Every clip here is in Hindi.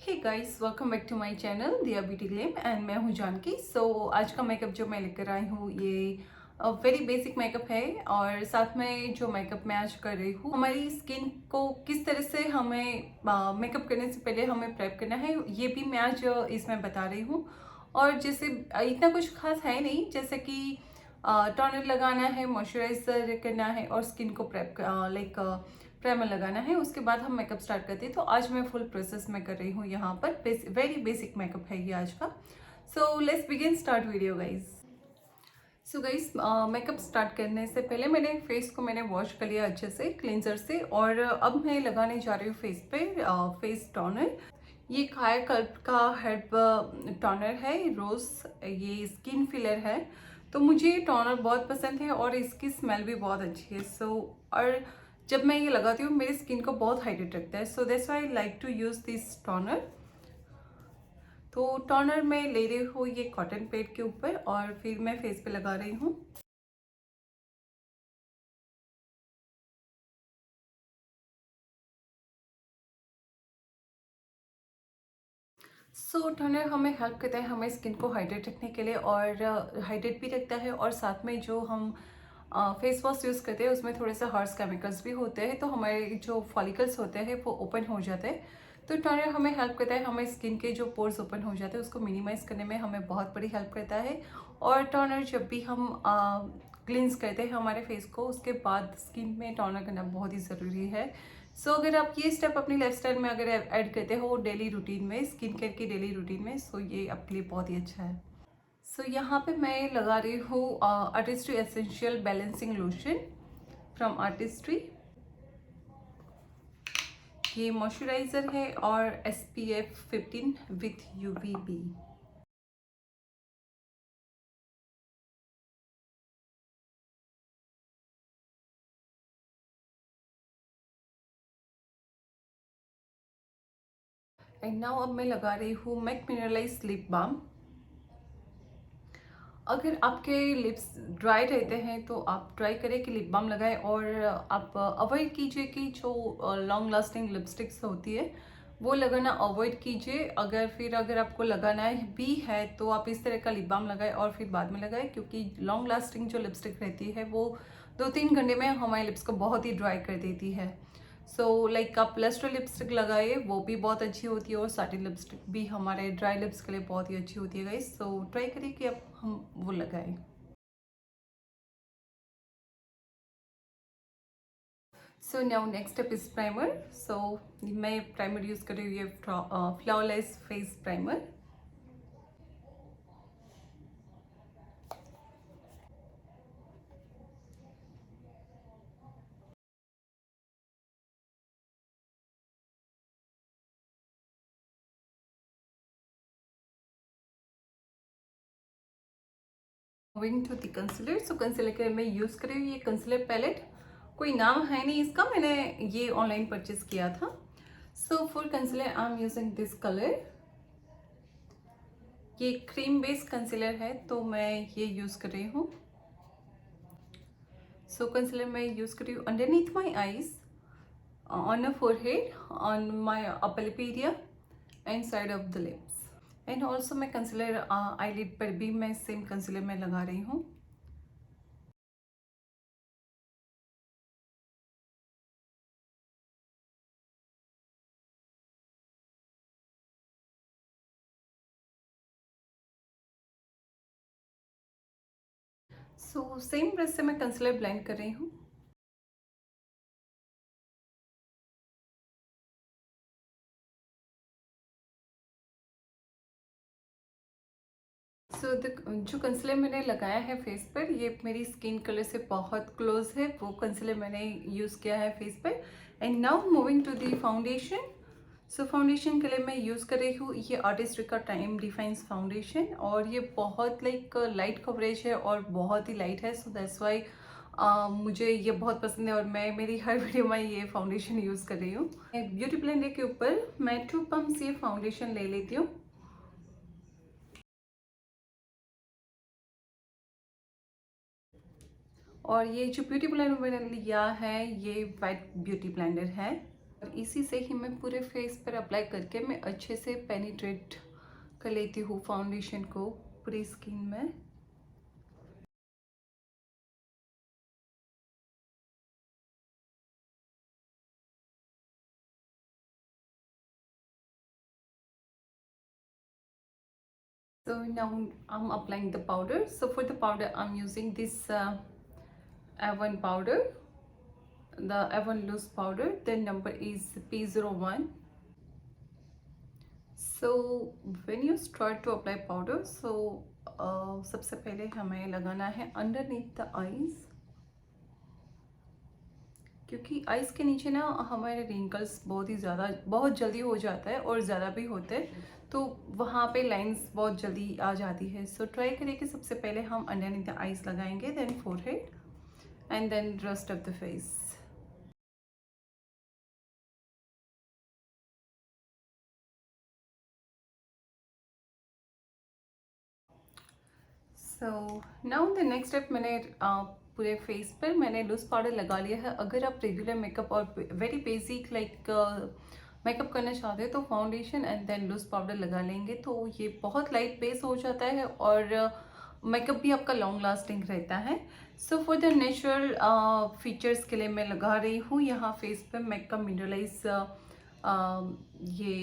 Hey guys, welcome back to my channel Diya beauty glam and मैं हूं जानकी। आज का मेकअप जो मैं लेकर आई हूँ ये वेरी बेसिक मेकअप है। और साथ में जो मेकअप मैं आज कर रही हूँ, हमारी स्किन को किस तरह से हमें मेकअप करने से पहले हमें प्रेप करना है, ये भी मैं आज इसमें बता रही हूँ। और जैसे इतना कुछ खास है नहीं, जैसे कि टोनर लगाना है, मॉइस्चराइजर करना है और स्किन को प्रेप प्राइमर लगाना है, उसके बाद हम मेकअप स्टार्ट करते हैं। तो आज मैं फुल प्रोसेस में कर रही हूँ यहाँ पर। वेरी बेसिक मेकअप है ये आज का। So let's begin start video guys. So guys, makeup start करने से पहले मैंने फेस को वॉश कर लिया अच्छे से क्लेंजर से। और अब मैं लगाने जा रही हूँ फेस पे फेस टोनर। ये कायाकल्प का हेड टोनर है, रोज। ये स्किन फिलर है, तो मुझे ये टोनर बहुत पसंद है और इसकी स्मेल भी बहुत अच्छी है। और जब मैं ये लगाती हूँ मेरी स्किन को बहुत हाइड्रेट रखता है। So that's why I like to use this toner. तो टोनर मैं ले रही हूँ ये कॉटन पैड के ऊपर और फिर मैं फेस पे लगा रही हूँ। टोनर हमें हेल्प करता है हमें स्किन को हाइड्रेट रखने के लिए, और हाइड्रेट भी रखता है। और साथ में जो हम फेस वॉश यूज़ करते हैं उसमें थोड़े से हार्श केमिकल्स भी होते हैं, तो हमारे जो फॉलिकल्स होते हैं वो ओपन हो जाते हैं। तो टोनर हमें हेल्प करता है, हमें स्किन के जो पोर्स ओपन हो जाते हैं उसको मिनिमाइज करने में हमें बहुत बड़ी हेल्प करता है। और टोनर जब भी हम क्लींस करते हैं हमारे फेस को, उसके बाद स्किन में टोनर करना बहुत ही ज़रूरी है। अगर आप ये स्टेप अपनी लाइफस्टाइल में अगर ऐड करते हो डेली रूटीन में, स्किन केयर की डेली रूटीन में, ये आपके लिए बहुत ही अच्छा है। यहाँ पे मैं लगा रही हूँ artistry essential balancing lotion from artistry. ये मॉइस्चराइजर है और SPF 15 with UVB। And now अब मैं लगा रही हूँ मैक मिनरलाइज लिप बाम। अगर आपके लिप्स ड्राई रहते हैं तो आप ट्राई करें कि लिप बाम लगाएं। और आप अवॉइड कीजिए कि जो लॉन्ग लास्टिंग लिपस्टिक्स होती है वो लगाना अवॉइड कीजिए। अगर आपको लगाना भी है तो आप इस तरह का लिप बाम लगाएं और फिर बाद में लगाएं, क्योंकि लॉन्ग लास्टिंग जो लिपस्टिक रहती है वो 2-3 घंटे में हमारे लिप्स को बहुत ही ड्राई कर देती है। आप प्लस्टर लिपस्टिक लगाइए, वो भी बहुत अच्छी होती है। और साटिन लिपस्टिक भी हमारे ड्राई लिप्स के लिए बहुत ही अच्छी होती है गाइस। ट्राई करिए कि आप हम वो लगाएं। Now next step is primer. मैं प्राइमर यूज कर रही हूँ, ये flawless face primer. Moving to the concealer. Concealer के मैं यूज कर रही हूँ ये कंसीलर पैलेट। कोई नाम है नहीं इसका, मैंने ये ऑनलाइन परचेज किया था। For concealer I am using this colour. ये क्रीम बेस्ड कंसीलर है तो मैं ये यूज कर रही हूँ। कंसीलर मैं यूज कर रही हूँ underneath my eyes, on a forehead, on my upper lip area and side of the lips. And also मैं कंसीलर आईलिड पर भी मैं सेम कंसीलर में लगा रही हूँ। सेम ब्रश से मैं कंसीलर ब्लेंड कर रही हूँ। जो कंसीलर मैंने लगाया है फेस पर, ये मेरी स्किन कलर से बहुत क्लोज है, वो कंसीलर मैंने यूज़ किया है फेस पर। And now moving to the foundation. Foundation के लिए मैं यूज़ कर रही हूँ ये आर्टिस्ट्री का टाइम डिफाइंस फाउंडेशन। और ये बहुत लाइट कवरेज है और बहुत ही लाइट है। दैट्स वाई मुझे ये बहुत पसंद है और मैं मेरी हर वीडियो में ये फाउंडेशन यूज़ कर रही हूँ। ब्यूटी ब्लेंडर के ऊपर मैं 2 पम्प्स ये फाउंडेशन ले लेती हूँ। और ये जो ब्यूटी ब्लेंडर मैंने लिया है ये वाइट ब्यूटी ब्लेंडर है। और इसी से ही मैं पूरे फेस पर अप्लाई करके मैं अच्छे से पेनिट्रेट कर लेती हूँ फाउंडेशन को पूरी स्किन में। So now I'm applying the powder. So for the powder I'm using this Avon powder, the Avon loose powder. The number is P01. So when you start to apply powder, so सबसे पहले हमें लगाना है underneath the eyes, क्योंकि आइज के नीचे ना हमारे रिंकल्स बहुत जल्दी हो जाता है और ज़्यादा भी होते हैं, तो वहाँ पे लाइंस बहुत जल्दी आ जाती है। सो ट्राई करें कि सबसे पहले हम अंडरनीथ द आइज लगाएंगे, then forehead and then rest of the face. So now the next step, मैंने पूरे फेस पर मैंने लूज पाउडर लगा लिया है। अगर आप रेगुलर मेकअप और वेरी बेसिक लाइक मेकअप करना चाहते हो तो foundation and then loose powder लगा लेंगे, तो ये बहुत लाइट बेस हो जाता है और मेकअप भी आपका लॉन्ग लास्टिंग रहता है। So for the natural features के लिए मैं लगा रही हूँ यहाँ फेस पे मेकअप मिनरलाइज ये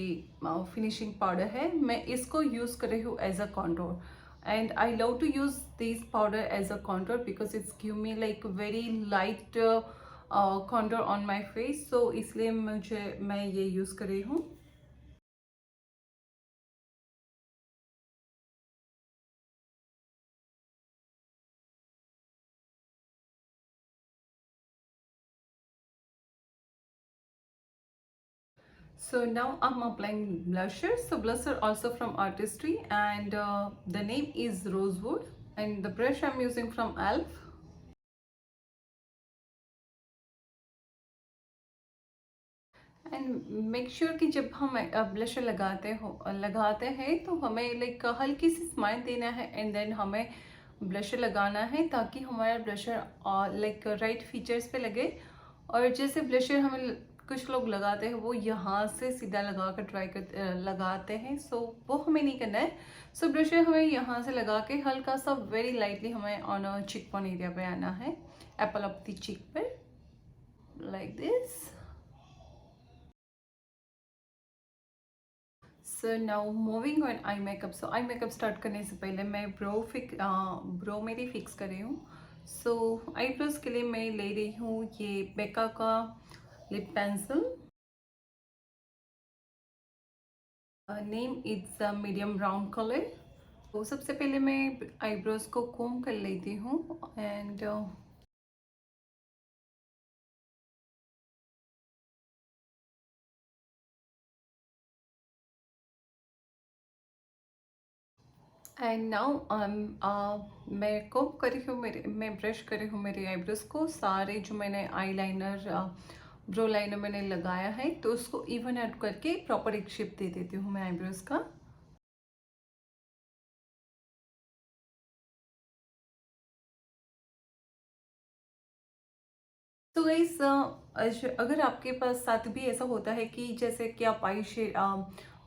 फिनिशिंग पाउडर है। मैं इसको यूज़ कर रही हूँ as a contour, and I love to use this powder as a contour because it's give me like very light contour on my face, so इसलिए मैं ये यूज़ कर रही हूँ। So now I'm applying blusher. So blusher also from Artistry, and the name is Rosewood, and the brush I'm using from ELF. And make sure कि जब हम ब्लशर लगाते हैं तो हमें लाइक हल्की सी स्माइल देना है एंड देन हमें ब्लशर लगाना है ताकि हमारा ब्लशर लाइक राइट फीचर्स पे लगे। और जैसे ब्लशर हमें कुछ लोग लगाते हैं वो यहाँ से सीधा लगा कर लगाते हैं, सो वो हमें नहीं करना है। सो ब्लशर हमें यहाँ से लगा के हल्का सा वेरी लाइटली हमें ऑन चिक पॉन एरिया पे आना है, एप्पल ऑफ द चिक पर, like this. So now moving on eye makeup. So eye makeup start करने से पहले मैं ब्रो मेरी फिक्स कर रही हूँ। सो आईब्रोज के लिए मैं ले रही हूँ ये बेका का lip pencil, name it's medium brown colour. तो सबसे पहले मैं आईब्रोज को कोम कर लेती हूँ एंड नाउ मैं कोम कर रही हूँ, मैं ब्रश कर रही हूँ मेरे आईब्रोज को। सारे जो मैंने आई लाइनर ब्रो लाइनर मैंने लगाया है तो उसको इवन आउट करके प्रॉपर एक शेप दे देती हूँ मैं आईब्रोज का। तो गाइस अगर आपके पास साथ भी ऐसा होता है कि जैसे कि आप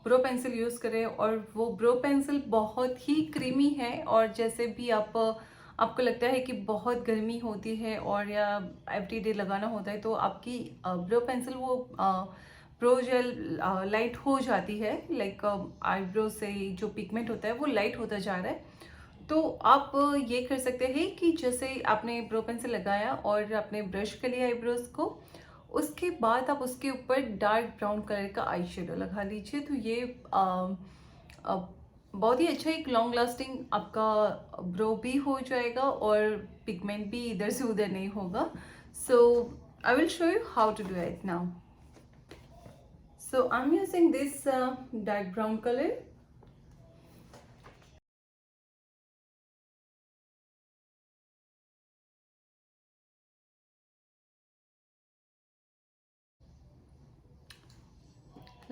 ब्रो पेंसिल यूज़ करें और वो ब्रो पेंसिल बहुत ही क्रीमी है और जैसे भी आपको लगता है कि बहुत गर्मी होती है और या एवरीडे लगाना होता है तो आपकी ब्रो पेंसिल वो ब्रो जेल लाइट हो जाती है, लाइक आईब्रो से जो पिगमेंट होता है वो लाइट होता जा रहा है। तो आप ये कर सकते हैं कि जैसे आपने ब्रो पेंसिल लगाया और आपने ब्रश कर लिया आईब्रोज को, उसके बाद आप उसके ऊपर डार्क ब्राउन कलर का आई शेडो लगा लीजिए, तो ये आ, बहुत ही अच्छा एक लॉन्ग लास्टिंग आपका ब्रो भी हो जाएगा और पिगमेंट भी इधर से उधर नहीं होगा। So I will show you how to do it now. So I am using this dark brown colour.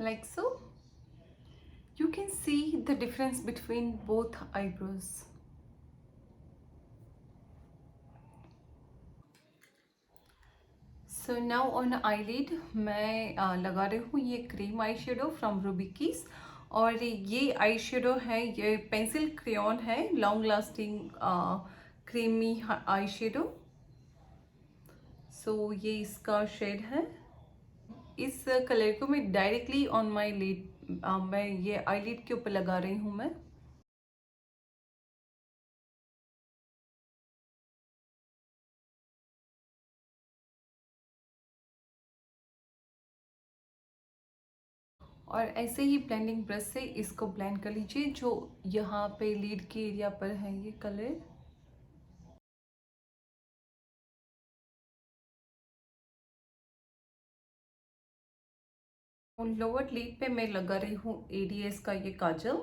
Like so, you can see the difference between both eyebrows. So now on eyelid मैं लगा रही हूँ ये cream eye shadow from Ruby Keys. और ये आई शेडो है, ये पेंसिल क्रेयॉन है, long lasting creamy eye shadow. So ये इसका शेड है। इस कलर को मैं डायरेक्टली ऑन माई लिड, मैं ये आई लिड के ऊपर लगा रही हूँ मैं। और ऐसे ही ब्लेंडिंग ब्रश से इसको ब्लेंड कर लीजिए, जो यहाँ पे लीड के एरिया पर है ये कलर। लोअर लीड पे मैं लगा रही हूँ एडीएस का ये काजल।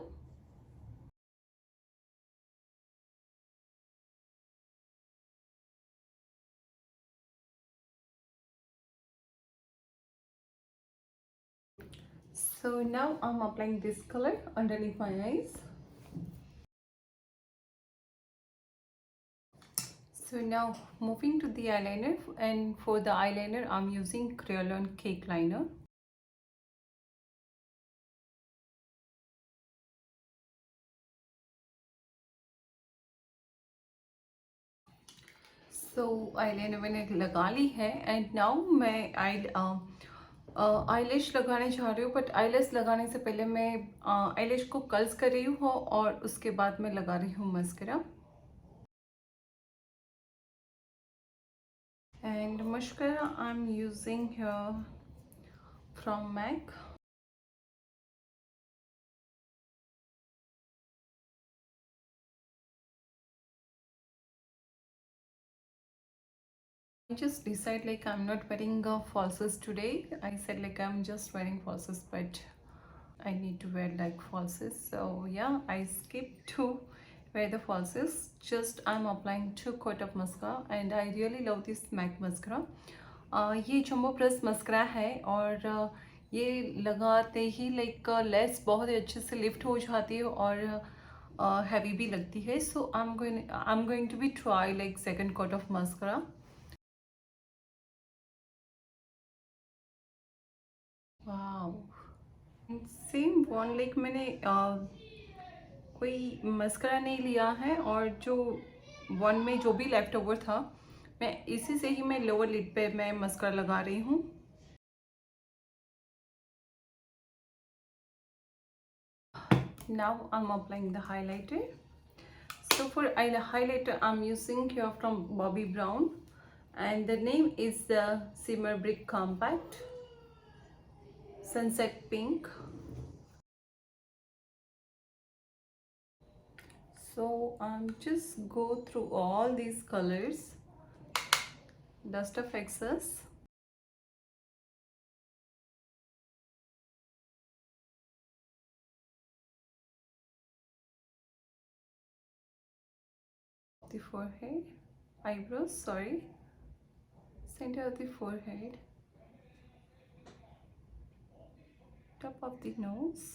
So now I'm applying this color underneath my eyes. So now moving to the eyeliner, and for the eyeliner I'm using Kryolan Cake Liner. So eyeliner मैंने लगा ली है, and now मैं आईलैश लगाने जा रही हूँ। बट आईलैश लगाने से पहले मैं आईलैश को कर्ल्स कर रही हूँ और उसके बाद मैं लगा रही हूँ mascara. And mascara I'm using here from MAC. I just decide like I'm not wearing falsies today. I said like I'm just wearing falsies, but I need to wear like falsies. So yeah, I skipped to wear the falsies. Just I'm applying 2 coat of mascara, and I really love this MAC mascara. ये जम्बो प्लस मस्करा है, और ये लगाते ही लाइक लेस बहुत ही अच्छे से लिफ्ट हो जाती है और हैवी भी लगती है। So I am going to be try like second coat of mascara. Wow, same one like मैंने कोई मस्करा नहीं लिया है, और जो वन में जो भी लेफ्ट ओवर था मैं इसी से ही मैं लोअर लिड पे मैं मस्करा लगा रही हूँ। Now I'm applying the highlighter. So for highlighter I'm using here from Bobbi Brown, and the name is the Shimmer Brick Compact Sunset Pink. So I'm just go through all these colors, dust of excess. The forehead, eyebrows, sorry, center of the forehead, top of the nose,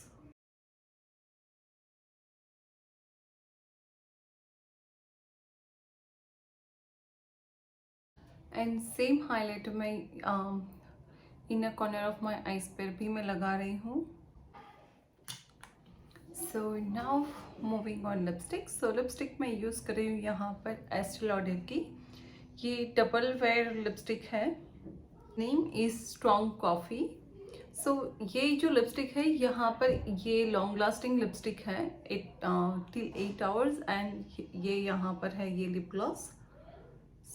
and same highlighter मैं inner corner of my eyes पर भी मैं लगा रही हूँ। So now moving on lipstick. So lipstick मैं यूज़ कर रही हूँ यहाँ पर एस्टे लॉडर की ये डबल वेयर लिपस्टिक है। Name is strong coffee. So ये जो लिपस्टिक है यहाँ पर ये लॉन्ग लास्टिंग लिपस्टिक है, टिल 8 आवर्स, एंड ये यहाँ पर है ये लिप ग्लॉस।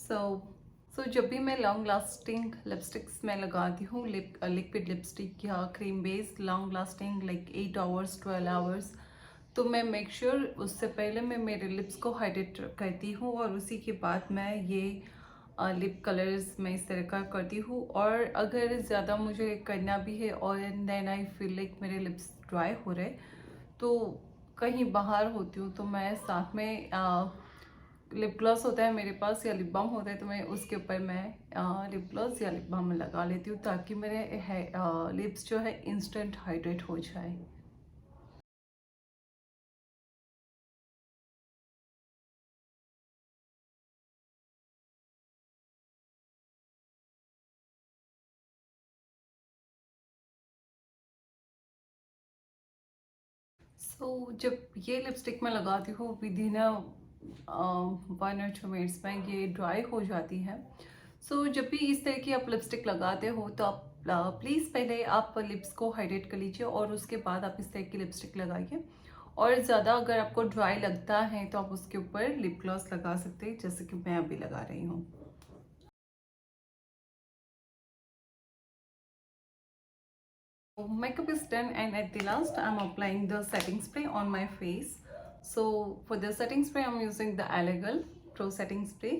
सो जब भी मैं लॉन्ग लास्टिंग लिपस्टिक्स में लगाती हूँ, लिक्विड लिपस्टिक या cream base long lasting like 8 hours 12 hours, तो मैं मेक श्योर उससे पहले मैं मेरे लिप्स को हाइड्रेट करती हूँ, और उसी के बाद मैं ये लिप कलर्स मैं इस तरह का करती हूँ। और अगर ज़्यादा मुझे करना भी है और देन आई फील लाइक मेरे लिप्स ड्राई हो रहे, तो कहीं बाहर होती हूँ तो मैं साथ में लिप ग्लॉस होता है मेरे पास या लिप बाम होता है, तो मैं उसके ऊपर मैं लिप ग्लॉस या लिप बाम लगा लेती हूँ, ताकि मेरे लिप्स जो है इंस्टेंट हाइड्रेट हो जाए। जब ये लिपस्टिक मैं लगाती हूँ विद इन 1 or 2 मिनट्स में ये ड्राई हो जाती है। जब भी इस तरह की आप लिपस्टिक लगाते हो तो आप प्लीज़ पहले आप लिप्स को हाइड्रेट कर लीजिए और उसके बाद आप इस तरह की लिपस्टिक लगाइए। और ज़्यादा अगर आपको ड्राई लगता है तो आप उसके ऊपर लिप ग्लॉस लगा सकते हैं, जैसे कि मैं अभी लगा रही हूँ। Makeup is done, and at the last I'm applying the setting spray on my face. So for the setting spray I'm using the Elegal Pro Setting Spray.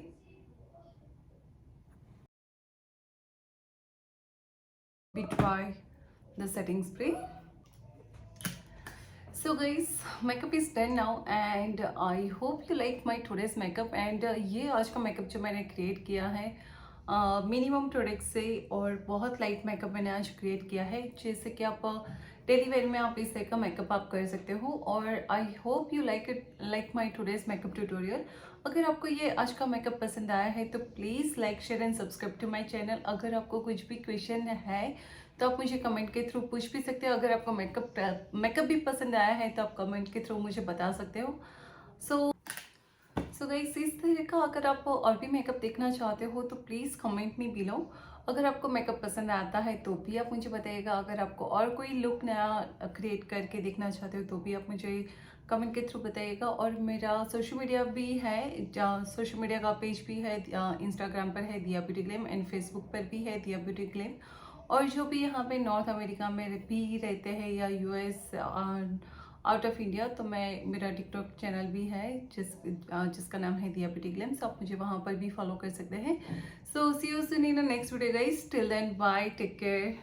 We try the setting spray. So guys, makeup is done now and I hope you like my today's makeup. And ये आज का makeup जो मैंने create किया है मिनिमम प्रोडक्ट से और बहुत लाइट मेकअप मैंने आज क्रिएट किया है, जैसे कि आप डेली वेयर में आप इस तरह का मेकअप आप कर सकते हो। और I hope you like it, like my today's makeup tutorial. अगर आपको ये आज का मेकअप पसंद आया है तो please like share and subscribe to my channel. अगर आपको कुछ भी क्वेश्चन है तो आप मुझे कमेंट के थ्रू पूछ भी सकते हो। अगर आपको मेकअप भी पसंद आया है तो आप कमेंट के थ्रू मुझे बता सकते हो। सो गाइस, इस तरह का अगर आप और भी मेकअप देखना चाहते हो तो प्लीज़ कमेंट मी बिलो। अगर आपको मेकअप पसंद आता है तो भी आप मुझे बताइएगा। अगर आपको और कोई लुक नया क्रिएट करके देखना चाहते हो तो भी आप मुझे कमेंट के थ्रू बताइएगा। और मेरा सोशल मीडिया भी है, सोशल मीडिया का पेज भी है, इंस्टाग्राम पर है दिया ब्यूटी ग्लैम एंड फेसबुक पर भी है दिया ब्यूटी ग्लैम। और जो भी यहाँ पे नॉर्थ अमेरिका में भी रहते हैं या यूएस आउट ऑफ इंडिया, तो मैं मेरा टिकटॉक चैनल भी है जिसका नाम है दिया ब्यूटी ग्लैम। आप मुझे वहाँ पर भी फॉलो कर सकते हैं। So see you soon in the next video guys. Till then bye, take care.